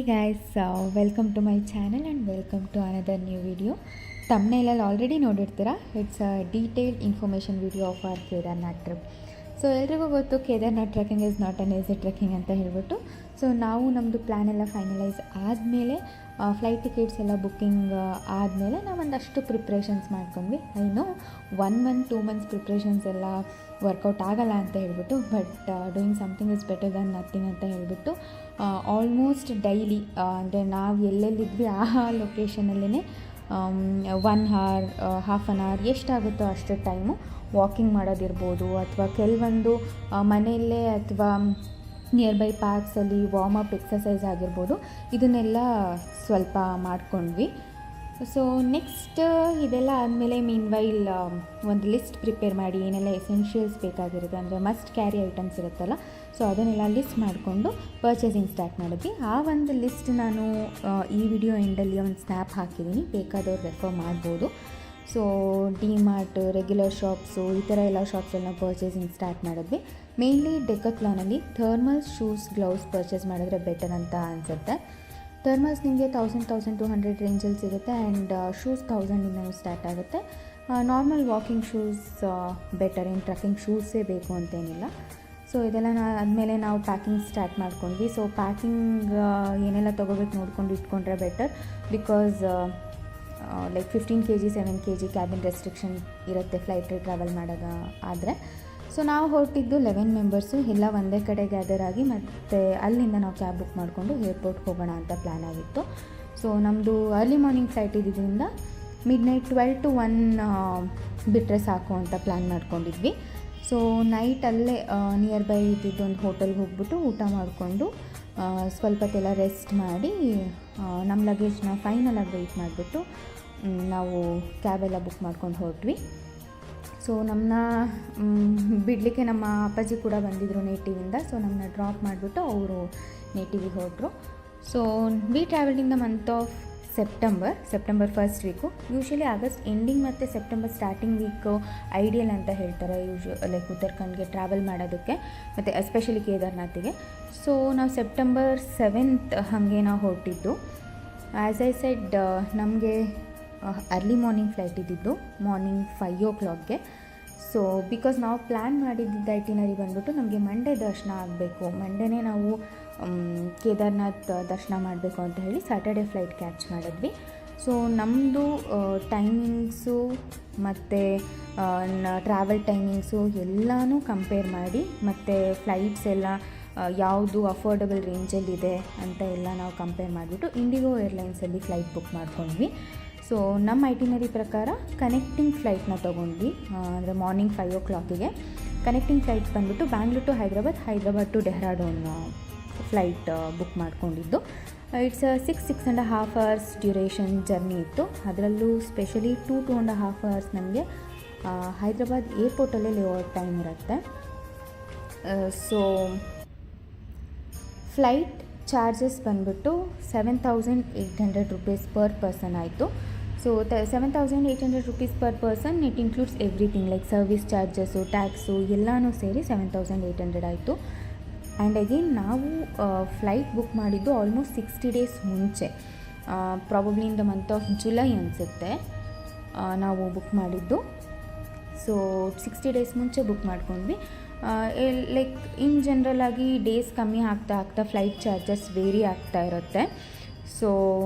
guys, welcome to my channel and welcome to another new video. Thumbnail already ನೋಡಿರ್ತೀರಾ. It's a detailed information video of our Kedarnath trip. So ಎಲ್ರಿಗೂ ಗೊತ್ತು Kedarnath trekking is not an easy trekking ಅಂತ ಹೇಳ್ಬಿಟ್ಟು. So ನಾವು ನಮ್ಮದು plan ಎಲ್ಲ finalise ಆದಮೇಲೆ flight tickets ಎಲ್ಲ ಬುಕ್ಕಿಂಗ್ ಆದಮೇಲೆ ನಾವು ಒಂದಷ್ಟು ಪ್ರಿಪ್ರೇಷನ್ಸ್ ಮಾಡ್ಕೊಂಡ್ವಿ. ಐನೋ 1 month 2 months ಪ್ರಿಪ್ರೇಷನ್ಸ್ ಎಲ್ಲ ವರ್ಕೌಟ್ ಆಗಲ್ಲ ಅಂತ ಹೇಳ್ಬಿಟ್ಟು, but doing something is better than nothing ಅಂತ ಹೇಳ್ಬಿಟ್ಟು ಆಲ್ಮೋಸ್ಟ್ ಡೈಲಿ ಅಂದರೆ ನಾವು ಎಲ್ಲೆಲ್ಲಿದ್ವಿ ಆ ಲೊಕೇಶನಲ್ಲೇ 1 hour, half an hour ಎಷ್ಟಾಗುತ್ತೋ ಅಷ್ಟು ಟೈಮು ವಾಕಿಂಗ್ ಮಾಡೋದಿರ್ಬೋದು, ಅಥವಾ ಕೆಲವೊಂದು ಮನೆಯಲ್ಲೇ ಅಥವಾ ನಿಯರ್ ಬೈ ಪಾರ್ಕ್ಸಲ್ಲಿ ವಾರ್ಮಪ್ ಎಕ್ಸಸೈಸ್ ಆಗಿರ್ಬೋದು, ಇದನ್ನೆಲ್ಲ ಸ್ವಲ್ಪ ಮಾಡ್ಕೊಂಡ್ವಿ. ಸೊ ನೆಕ್ಸ್ಟ್ ಇದೆಲ್ಲ ಆದಮೇಲೆ ಮೀನ್ ವೈಲ್ ಒಂದು ಲಿಸ್ಟ್ ಪ್ರಿಪೇರ್ ಮಾಡಿ ಏನೆಲ್ಲ ಎಸೆನ್ಷಿಯಲ್ಸ್ ಬೇಕಾಗಿರುತ್ತೆ, ಅಂದರೆ ಮಸ್ಟ್ ಕ್ಯಾರಿ ಐಟಮ್ಸ್ ಇರುತ್ತಲ್ಲ, ಸೊ ಅದನ್ನೆಲ್ಲ ಲಿಸ್ಟ್ ಮಾಡಿಕೊಂಡು ಪರ್ಚೇಸಿಂಗ್ ಸ್ಟಾರ್ಟ್ ಮಾಡಿದ್ವಿ. ಆ ಒಂದು ಲಿಸ್ಟ್ ನಾನು ಈ ವಿಡಿಯೋ ಎಂಡಲ್ಲಿ ಒಂದು ಸ್ನ್ಯಾಪ್ ಹಾಕಿದ್ದೀನಿ, ಬೇಕಾದವ್ರು ರೆಫರ್ ಮಾಡ್ಬೋದು. ಸೊ ಡಿ-ಮಾರ್ಟ್, ರೆಗ್ಯುಲರ್ ಶಾಪ್ಸು, ಈ ಥರ ಎಲ್ಲ ಶಾಪ್ಸಲ್ಲಿ ನಾವು ಪರ್ಚೇಸಿಂಗ್ ಸ್ಟಾರ್ಟ್ ಮಾಡಿದ್ವಿ. ಮೇಯ್ನ್ಲಿ ಡೆಕತ್ಲಾನಲ್ಲಿ ಥರ್ಮಲ್ ಶೂಸ್, ಗ್ಲೌಸ್ ಪರ್ಚೇಸ್ ಮಾಡಿದ್ರೆ ಬೆಟರ್ ಅಂತ ಅನಿಸುತ್ತೆ. ಥರ್ಮಲ್ಸ್ ನಿಮಗೆ 1000-1200 ರೇಂಜಲ್ಲಿ ಸಿಗುತ್ತೆ, ಆ್ಯಂಡ್ ಶೂಸ್ 1000ಇಂದ ಸ್ಟಾರ್ಟ್ ಆಗುತ್ತೆ. ನಾರ್ಮಲ್ ವಾಕಿಂಗ್ ಶೂಸ್ ಬೆಟರ್, ಏನು ಟ್ರೆಕ್ಕಿಂಗ್ ಶೂಸೇ ಬೇಕು ಅಂತೇನಿಲ್ಲ. ಸೊ ಇದೆಲ್ಲ ಆದಮೇಲೆ ನಾವು ಪ್ಯಾಕಿಂಗ್ ಸ್ಟಾರ್ಟ್ ಮಾಡ್ಕೊಂಡ್ವಿ. ಸೊ ಪ್ಯಾಕಿಂಗ್ ಏನೆಲ್ಲ ತೊಗೋಬೇಕು ನೋಡ್ಕೊಂಡು ಇಟ್ಕೊಂಡ್ರೆ better, because like 15 kg 7 kg cabin restriction ಇರುತ್ತೆ ಫ್ಲೈಟಲ್ಲಿ ಟ್ರಾವೆಲ್ ಮಾಡೋದು ಆದರೆ. ಸೊ ನಾವು ಹೊರಟಿದ್ದು 11 ಮೆಂಬರ್ಸು, ಎಲ್ಲ ಒಂದೇ ಕಡೆ ಗ್ಯಾದರ್ ಆಗಿ ಮತ್ತು ಅಲ್ಲಿಂದ ನಾವು ಕ್ಯಾಬ್ ಬುಕ್ ಮಾಡಿಕೊಂಡು ಏರ್ಪೋರ್ಟ್ಗೆ ಹೋಗೋಣ ಅಂತ ಪ್ಲ್ಯಾನ್ ಆಗಿತ್ತು. ಸೊ ನಮ್ಮದು ಅರ್ಲಿ ಮಾರ್ನಿಂಗ್ ಫ್ಲೈಟ್ ಇದ್ದಿದ್ದರಿಂದ ಮಿಡ್ನೈಟ್ 12 to 1 ಬಿಟ್ಟರೆ ಸಾಕು ಅಂತ ಪ್ಲ್ಯಾನ್ ಮಾಡ್ಕೊಂಡಿದ್ವಿ. ಸೊ ನೈಟ್ ಅಲ್ಲೇ ನಿಯರ್ ಬೈ ಇದ್ದಿದ್ದೊಂದು ಹೋಟೆಲ್ಗೆ ಹೋಗ್ಬಿಟ್ಟು ಊಟ ಮಾಡಿಕೊಂಡು ಸ್ವಲ್ಪತ್ತೆಲ್ಲ ರೆಸ್ಟ್ ಮಾಡಿ ನಮ್ಮ ಲಗೇಜ್ನ ಫೈನಲಾಗಿ ವೆಯ್ಟ್ ಮಾಡಿಬಿಟ್ಟು ನಾವು ಕ್ಯಾಬೆಲ್ಲ ಬುಕ್ ಮಾಡ್ಕೊಂಡು ಹೊರಟ್ವಿ. ಸೊ ನಮ್ಮನ್ನ ಬಿಡಲಿಕ್ಕೆ ನಮ್ಮ ಅಪ್ಪಾಜಿ ಕೂಡ ಬಂದಿದ್ದರು ನೇಟಿವಿಂದ. ಸೊ ನಮ್ಮನ್ನ ಡ್ರಾಪ್ ಮಾಡಿಬಿಟ್ಟು ಅವರು ನೇಟಿವಿಗೆ ಹೊರಟರು. So we travelling the month of September first week. Usually August ending ಮತ್ತು ಸೆಪ್ಟೆಂಬರ್ ಸ್ಟಾರ್ಟಿಂಗ್ ವೀಕು ಐಡಿಯಲ್ ಅಂತ ಹೇಳ್ತಾರೆ, ಲೈಕ್ ಉತ್ತರಾಖಂಡ್ಗೆ ಟ್ರಾವೆಲ್ ಮಾಡೋದಕ್ಕೆ, ಮತ್ತು ಎಸ್ಪೆಷಲಿ ಕೇದಾರ್ನಾಥಿಗೆ. ಸೊ ನಾವು ಸೆಪ್ಟೆಂಬರ್ 7th ಹಾಗೆ ನಾವು ಹೊರಟಿದ್ದು. ಆ್ಯಸ್ ಐ ಸೆಡ್, ನಮಗೆ ಅರ್ಲಿ ಮಾರ್ನಿಂಗ್ ಫ್ಲೈಟ್ ಇದ್ದಿದ್ದು ಮಾರ್ನಿಂಗ್ 5 o'clockಗೆ. ಸೊ ಬಿಕಾಸ್ ನಾವು ಪ್ಲ್ಯಾನ್ ಮಾಡಿದ್ದ ಐಟಿನರಿ ಬಂದ್ಬಿಟ್ಟು ನಮಗೆ ಮಂಡೇ ದರ್ಶನ ಆಗಬೇಕು, ಮಂಡೇನೇ ನಾವು ಕೇದಾರ್ನಾಥ್ ದರ್ಶನ ಮಾಡಬೇಕು ಅಂತ ಹೇಳಿ ಸ್ಯಾಟರ್ಡೇ ಫ್ಲೈಟ್ ಕ್ಯಾಚ್ ಮಾಡಿದ್ವಿ. ಸೊ ನಮ್ಮದು ಟೈಮಿಂಗ್ಸು ಮತ್ತು ಟ್ರಾವೆಲ್ ಟೈಮಿಂಗ್ಸು ಎಲ್ಲನೂ ಕಂಪೇರ್ ಮಾಡಿ, ಮತ್ತು ಫ್ಲೈಟ್ಸ್ ಎಲ್ಲ ಯಾವುದು ಅಫೋರ್ಡಬಲ್ ರೇಂಜಲ್ಲಿದೆ ಅಂತ ಎಲ್ಲ ನಾವು ಕಂಪೇರ್ ಮಾಡಿಬಿಟ್ಟು ಇಂಡಿಗೋ ಏರ್ಲೈನ್ಸಲ್ಲಿ ಫ್ಲೈಟ್ ಬುಕ್ ಮಾಡ್ಕೊಂಡ್ವಿ. ಸೊ ನಮ್ಮ ಐಟಿನರಿ ಪ್ರಕಾರ ಕನೆಕ್ಟಿಂಗ್ ಫ್ಲೈಟ್ನ ತೊಗೊಂಡ್ವಿ, ಅಂದರೆ ಮಾರ್ನಿಂಗ್ 5 o'clockಗೆ. ಕನೆಕ್ಟಿಂಗ್ ಫ್ಲೈಟ್ ಬಂದುಬಿಟ್ಟು Bangalore to Hyderabad to Dehradun flight book ಮಾಡ್ಕೊಂಡಿದ್ದು. ಇಟ್ಸ್ 6.5 hours ಡ್ಯೂರೇಷನ್ ಜರ್ನಿ ಇತ್ತು. ಅದರಲ್ಲೂ ಸ್ಪೆಷಲಿ 2.5 hours ನಮಗೆ ಹೈದ್ರಾಬಾದ್ ಏರ್ಪೋರ್ಟಲ್ಲೇ ಲೇಔಟ್ ಟೈಮ್ ಇರುತ್ತೆ. ಸೊ ಫ್ಲೈಟ್ ಚಾರ್ಜಸ್ ಬಂದುಬಿಟ್ಟು 7,800 rupees ಪರ್ ಪರ್ಸನ್ ಆಯಿತು. So 7,800 rupees per person, it includes everything like service charges, tax ಎಲ್ಲನೂ ಸೇರಿ 7,800 ಆಯಿತು. ಆ್ಯಂಡ್ ಅಗೇನ್ ನಾವು ಫ್ಲೈಟ್ ಬುಕ್ ಮಾಡಿದ್ದು ಆಲ್ಮೋಸ್ಟ್ 60 days ಮುಂಚೆ, probably in the month of July ಅನಿಸುತ್ತೆ ನಾವು ಬುಕ್ ಮಾಡಿದ್ದು. ಸೊ 60 days ಮುಂಚೆ ಬುಕ್ ಮಾಡ್ಕೊಂಡ್ವಿ. ಲೈಕ್ ಇನ್ ಜನರಲಾಗಿ ಡೇಸ್ ಕಮ್ಮಿ ಆಗ್ತಾ ಫ್ಲೈಟ್ ಚಾರ್ಜಸ್ ವೇರಿ ಆಗ್ತಾ ಇರುತ್ತೆ. ಸೊ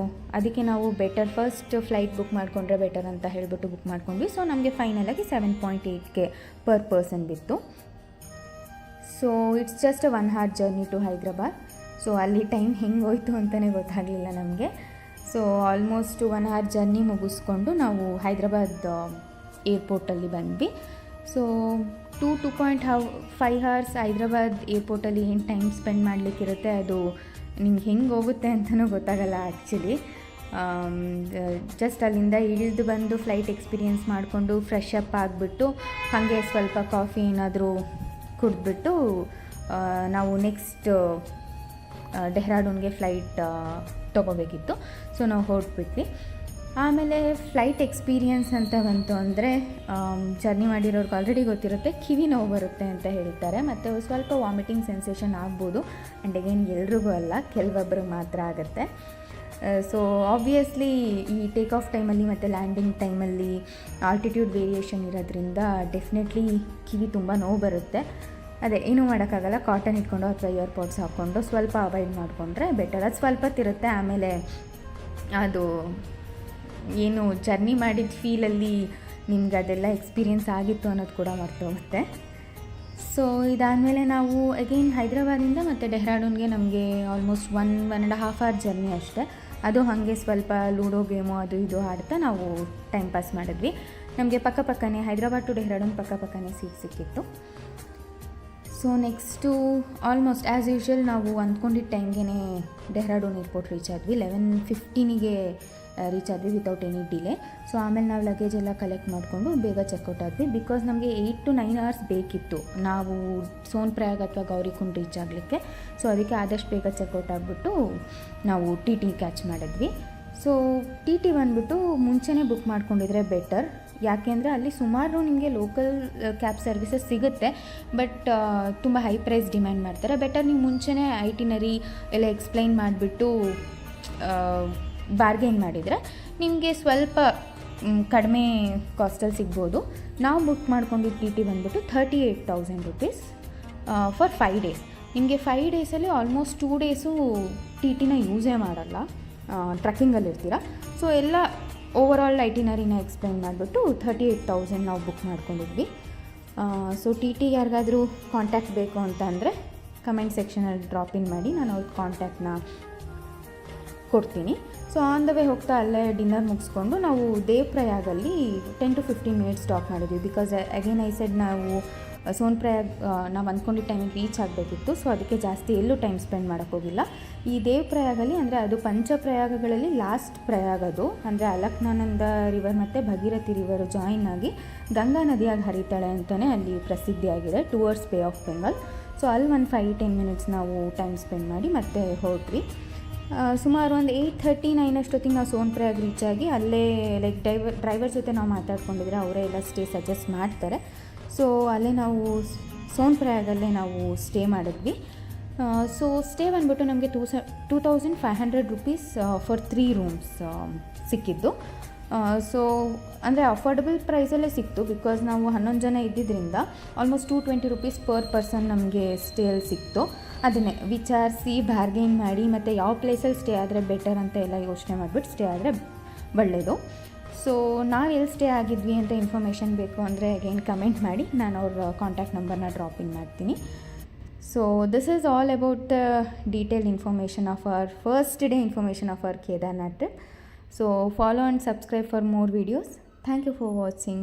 ಅದಕ್ಕೆ ನಾವು ಬೆಟರ್ ಫಸ್ಟ್ ಫ್ಲೈಟ್ ಬುಕ್ ಮಾಡಿಕೊಂಡ್ರೆ ಬೆಟರ್ ಅಂತ ಹೇಳಿಬಿಟ್ಟು ಬುಕ್ ಮಾಡ್ಕೊಂಡ್ವಿ. ಸೊ ನಮಗೆ ಫೈನಲಾಗಿ 7.8K ಪರ್ ಪರ್ಸನ್ ಬಿತ್ತು. So it's just 1 hour journey to Hyderabad. So ಅಲ್ಲಿ ಟೈಮ್ ಹೆಂಗೆ ಹೋಯ್ತು ಅಂತಲೇ ಗೊತ್ತಾಗಲಿಲ್ಲ ನಮಗೆ. ಸೊ ಆಲ್ಮೋಸ್ಟ್ 1 hour ಜರ್ನಿ ಮುಗಿಸ್ಕೊಂಡು ನಾವು ಹೈದ್ರಾಬಾದ್ ಏರ್ಪೋರ್ಟಲ್ಲಿ ಬಂದ್ವಿ. ಸೊ 2.5 hours ಹೈದ್ರಾಬಾದ್ ಏರ್ಪೋರ್ಟಲ್ಲಿ ಏನು ಟೈಮ್ ಸ್ಪೆಂಡ್ ಮಾಡಲಿಕ್ಕಿರುತ್ತೆ, ಅದು ನಿಮ್ಗೆ ಹೆಂಗೆ ಹೋಗುತ್ತೆ ಅಂತಲೂ ಗೊತ್ತಾಗಲ್ಲ ಆ್ಯಕ್ಚುಲಿ. ಜಸ್ಟ್ ಅಲ್ಲಿಂದ ಇಳಿದು ಬಂದು ಫ್ಲೈಟ್ ಎಕ್ಸ್ಪೀರಿಯೆನ್ಸ್ ಮಾಡಿಕೊಂಡು ಫ್ರೆಶ್ ಅಪ್ ಆಗಿಬಿಟ್ಟು ಹಾಗೆ ಸ್ವಲ್ಪ ಕಾಫಿ ಏನಾದರೂ ಕುಡಿದ್ಬಿಟ್ಟು ನಾವು ನೆಕ್ಸ್ಟ್ ಡೆಹ್ರಾಡೂನ್ಗೆ ಫ್ಲೈಟ್ ತೊಗೋಬೇಕಿತ್ತು. ಸೊ ನಾವು ಹೊರಟ್ಬಿಟ್ವಿ. ಆಮೇಲೆ ಫ್ಲೈಟ್ ಎಕ್ಸ್ಪೀರಿಯನ್ಸ್ ಅಂತ ಬಂತು ಅಂದರೆ ಜರ್ನಿ ಮಾಡಿರೋರ್ಗೆ ಆಲ್ರೆಡಿ ಗೊತ್ತಿರುತ್ತೆ, ಕಿವಿ ನೋವು ಬರುತ್ತೆ ಅಂತ ಹೇಳ್ತಾರೆ, ಮತ್ತು ಸ್ವಲ್ಪ ವಾಮಿಟಿಂಗ್ ಸೆನ್ಸೇಷನ್ ಆಗ್ಬೋದು. ಆ್ಯಂಡ್ ಅಗೇನ್ ಎಲ್ರಿಗೂ ಅಲ್ಲ, ಕೆಲವೊಬ್ಬರಿಗೆ ಮಾತ್ರ ಆಗುತ್ತೆ. ಸೊ ಆಬ್ವಿಯಸ್ಲಿ ಈ ಟೇಕ್ ಆಫ್ ಟೈಮಲ್ಲಿ ಮತ್ತು ಲ್ಯಾಂಡಿಂಗ್ ಟೈಮಲ್ಲಿ ಆಲ್ಟಿಟ್ಯೂಡ್ ವೇರಿಯೇಷನ್ ಇರೋದ್ರಿಂದ ಡೆಫಿನೆಟ್ಲಿ ಕಿವಿ ತುಂಬ ನೋವು ಬರುತ್ತೆ. ಅದೇ ಏನೂ ಮಾಡೋಕ್ಕಾಗಲ್ಲ, ಕಾಟನ್ ಇಟ್ಕೊಂಡು ಅಥವಾ ಇಯರ್ಪಾಡ್ಸ್ ಹಾಕ್ಕೊಂಡು ಸ್ವಲ್ಪ ಅವಾಯ್ಡ್ ಮಾಡಿಕೊಂಡ್ರೆ ಬೆಟರ್. ಅದು ಸ್ವಲ್ಪ ಹೊತ್ತಿರುತ್ತೆ, ಆಮೇಲೆ ಅದು ಏನು ಜರ್ನಿ ಮಾಡಿದ ಫೀಲಲ್ಲಿ ನಿಮ್ಗೆ ಅದೆಲ್ಲ ಎಕ್ಸ್ಪೀರಿಯೆನ್ಸ್ ಆಗಿತ್ತು ಅನ್ನೋದು ಕೂಡ ಮರ್ತೋಗುತ್ತೆ. ಸೊ ಇದಾದಮೇಲೆ ನಾವು ಅಗೇನ್ ಹೈದ್ರಾಬಾದಿಂದ ಮತ್ತು ಡೆಹ್ರಾಡೂನ್ಗೆ ನಮಗೆ ಆಲ್ಮೋಸ್ಟ್ 1.5 ಅವರ್ ಜರ್ನಿ ಅಷ್ಟೇ. ಅದು ಹಾಗೆ ಸ್ವಲ್ಪ ಲೂಡೋ ಗೇಮು ಅದು ಇದು ಆಡ್ತಾ ನಾವು ಟೈಮ್ ಪಾಸ್ ಮಾಡಿದ್ವಿ. ನಮಗೆ ಪಕ್ಕಪಕ್ಕನೇ ಹೈದ್ರಾಬಾದ್ ಟು ಡೆಹ್ರಾಡೂನ್ ಪಕ್ಕಪಕ್ಕನೇ ಸೀಟ್ ಸಿಕ್ಕಿತ್ತು. So next almost as usual ನಾವು ಅಂದ್ಕೊಂಡಿದ್ದ ಟೈಮ್ಗೆ ಡೆಹ್ರಾಡೂನ್ ಏರ್ಪೋರ್ಟ್ ರೀಚ್ ಆದ್ವಿ. 11:15ಗೆ ರೀಚ್ ಆದ್ವಿ ವಿತೌಟ್ ಎನಿ ಡಿಲೇ. ಸೊ ಆಮೇಲೆ ನಾವು ಲಗೇಜ್ ಎಲ್ಲ ಕಲೆಕ್ಟ್ ಮಾಡಿಕೊಂಡು ಬೇಗ ಚೆಕ್ಔಟ್ ಆದ್ವಿ. ಬಿಕಾಸ್ ನಮಗೆ 8 to 9 hours ಬೇಕಿತ್ತು ನಾವು ಸೋನ್ ಪ್ರಯಾಗ್ ಅಥವಾ ಗೌರಿಕುಂಡ್ ರೀಚ್ ಆಗಲಿಕ್ಕೆ. ಸೊ ಅದಕ್ಕೆ ಆದಷ್ಟು ಬೇಗ ಚೆಕ್ಔಟ್ ಆಗಿಬಿಟ್ಟು ನಾವು ಟಿ ಕ್ಯಾಚ್ ಮಾಡಿದ್ವಿ. ಸೊ ಟಿ ಬಂದುಬಿಟ್ಟು ಮುಂಚೆನೇ ಬುಕ್ ಮಾಡ್ಕೊಂಡಿದ್ರೆ ಬೆಟರ್. ಯಾಕೆಂದರೆ ಅಲ್ಲಿ ಸುಮಾರು ನಿಮಗೆ ಲೋಕಲ್ ಕ್ಯಾಬ್ ಸರ್ವಿಸಸ್ ಸಿಗುತ್ತೆ, ಬಟ್ ತುಂಬ ಹೈ ಪ್ರೈಸ್ ಡಿಮ್ಯಾಂಡ್ ಮಾಡ್ತಾರೆ. ಬೆಟರ್ ನೀವು ಮುಂಚೆನೇ ಐಟಿನರಿ ಎಲ್ಲ ಎಕ್ಸ್ಪ್ಲೈನ್ ಮಾಡಿಬಿಟ್ಟು ಬಾರ್ಗೇನ್ ಮಾಡಿದರೆ ನಿಮಗೆ ಸ್ವಲ್ಪ ಕಡಿಮೆ ಕಾಸ್ಟಲ್ಲಿ ಸಿಗ್ಬೋದು. ನಾವು ಬುಕ್ ಮಾಡ್ಕೊಂಡಿದ್ದು ಟಿ ಬಂದುಬಿಟ್ಟು 38,000 rupees ಫಾರ್ 5 days. ನಿಮಗೆ 5 daysಲ್ಲಿ ಆಲ್ಮೋಸ್ಟ್ 2 days ಟಿನ ಯೂಸೇ ಮಾಡಲ್ಲ, ಟ್ರಕ್ಕಿಂಗಲ್ಲಿ ಇರ್ತೀರ. ಸೊ ಎಲ್ಲ ಓವರಾಲ್ ಐಟಿನರಿನ ಎಕ್ಸ್ಪ್ಲೈನ್ ಮಾಡಿಬಿಟ್ಟು 38,000 ನಾವು ಬುಕ್ ಮಾಡ್ಕೊಂಡಿದ್ವಿ. ಸೊ ಟಿ ಯಾರಿಗಾದರೂ ಕಾಂಟ್ಯಾಕ್ಟ್ ಬೇಕು ಅಂತ ಅಂದರೆ ಕಮೆಂಟ್ ಸೆಕ್ಷನಲ್ಲಿ ಡ್ರಾಪ್ ಇನ್ ಮಾಡಿ, ನಾನು ಅವ್ರ ಕಾಂಟ್ಯಾಕ್ಟ್ನ ಕೊಡ್ತೀನಿ. ಸೊ ಆನ್ ದ ವೇ ಹೋಗ್ತಾ ಅಲ್ಲೇ ಡಿನ್ನರ್ ಮುಗಿಸ್ಕೊಂಡು ನಾವು ದೇವ್ಪ್ರಯಾಗಲ್ಲಿ 10 to 15 minutes ಸ್ಟಾಪ್ ಮಾಡಿದ್ವಿ. ಬಿಕಾಸ್ ಅಗೇನ್ ಐ ಸೆಡ್ ನಾವು ಸೋನ್ ಪ್ರಯಾಗ್ ನಾವು ಅಂದ್ಕೊಂಡಿದ್ದ ಟೈಮಿಗೆ ರೀಚ್ ಆಗಬೇಕಿತ್ತು. ಸೊ ಅದಕ್ಕೆ ಜಾಸ್ತಿ ಎಲ್ಲೂ ಟೈಮ್ ಸ್ಪೆಂಡ್ ಮಾಡೋಕ್ಕೋಗಿಲ್ಲ. ಈ ದೇವ್ಪ್ರಯಾಗಲ್ಲಿ ಅಂದರೆ ಅದು ಪಂಚಪ್ರಯಾಗಗಳಲ್ಲಿ ಲಾಸ್ಟ್ ಪ್ರಯಾಗ ಅದು. ಅಂದರೆ ಅಲಕ್ನಂದ ರಿವರ್ ಮತ್ತು ಭಗೀರಥಿ ರಿವರು ಜಾಯಿನ್ ಆಗಿ ಗಂಗಾ ನದಿಯಾಗಿ ಹರಿತಾಳೆ ಅಂತಲೇ ಅಲ್ಲಿ ಪ್ರಸಿದ್ಧಿಯಾಗಿದೆ, towards bay of Bengal. So ಅಲ್ಲಿ ಒಂದು 5-10 minutes ನಾವು ಟೈಮ್ ಸ್ಪೆಂಡ್ ಮಾಡಿ ಮತ್ತೆ ಹೊರಟ್ವಿ. ಸುಮಾರು ಒಂದು 8:30-9 ಅಷ್ಟೊತ್ತಿಗೆ ನಾವು ಸೋನ್ ಪ್ರಯಾಗ್ ರೀಚ್ ಆಗಿ ಅಲ್ಲೇ ಲೈಕ್ ಡ್ರೈವರ್ ಜೊತೆ ನಾವು ಮಾತಾಡ್ಕೊಂಡಿದ್ರೆ ಅವರೇ ಎಲ್ಲ ಸ್ಟೇ ಸಜೆಸ್ಟ್ ಮಾಡ್ತಾರೆ. ಸೊ ಅಲ್ಲೇ ನಾವು ಸೋನ್ ಪ್ರಯಾಗಲ್ಲೇ ನಾವು ಸ್ಟೇ ಮಾಡಿದ್ವಿ. ಸೊ ಸ್ಟೇ ಬಂದುಬಿಟ್ಟು ನಮಗೆ 2,500 rupees ಫಾರ್ 3 rooms ಸಿಕ್ಕಿದ್ದು. ಸೊ ಅಂದರೆ ಅಫೋರ್ಡಬಲ್ ಪ್ರೈಸಲ್ಲೇ ಸಿಕ್ತು. ಬಿಕಾಸ್ ನಾವು 11 ಜನ ಇದ್ದಿದ್ದರಿಂದ ಆಲ್ಮೋಸ್ಟ್ 220 rupees ಪರ್ ಪರ್ಸನ್ ನಮಗೆ ಸ್ಟೇಯಲ್ಲಿ ಸಿಕ್ತು. ಅದನ್ನೇ ವಿಚಾರಿಸಿ ಬಾರ್ಗೇನ್ ಮಾಡಿ ಮತ್ತು ಯಾವ ಪ್ಲೇಸಲ್ಲಿ ಸ್ಟೇ ಆದರೆ ಬೆಟರ್ ಅಂತ ಎಲ್ಲ ಯೋಚನೆ ಮಾಡಿಬಿಟ್ಟು ಸ್ಟೇ ಆದರೆ ಒಳ್ಳೆಯದು. ಸೊ ನಾವು ಎಲ್ಲಿ ಸ್ಟೇ ಆಗಿದ್ವಿ ಅಂತ ಇನ್ಫಾರ್ಮೇಷನ್ ಬೇಕು ಅಂದರೆ ಅಗೇನ್ ಕಮೆಂಟ್ ಮಾಡಿ, ನಾನು ಅವ್ರ ಕಾಂಟ್ಯಾಕ್ಟ್ ನಂಬರ್ನ ಡ್ರಾಪ್ ಇನ್ ಮಾಡ್ತೀನಿ. So this is all about the detail information of our first day information of our Kedarnath trip. So follow and subscribe for more videos. Thank you for watching.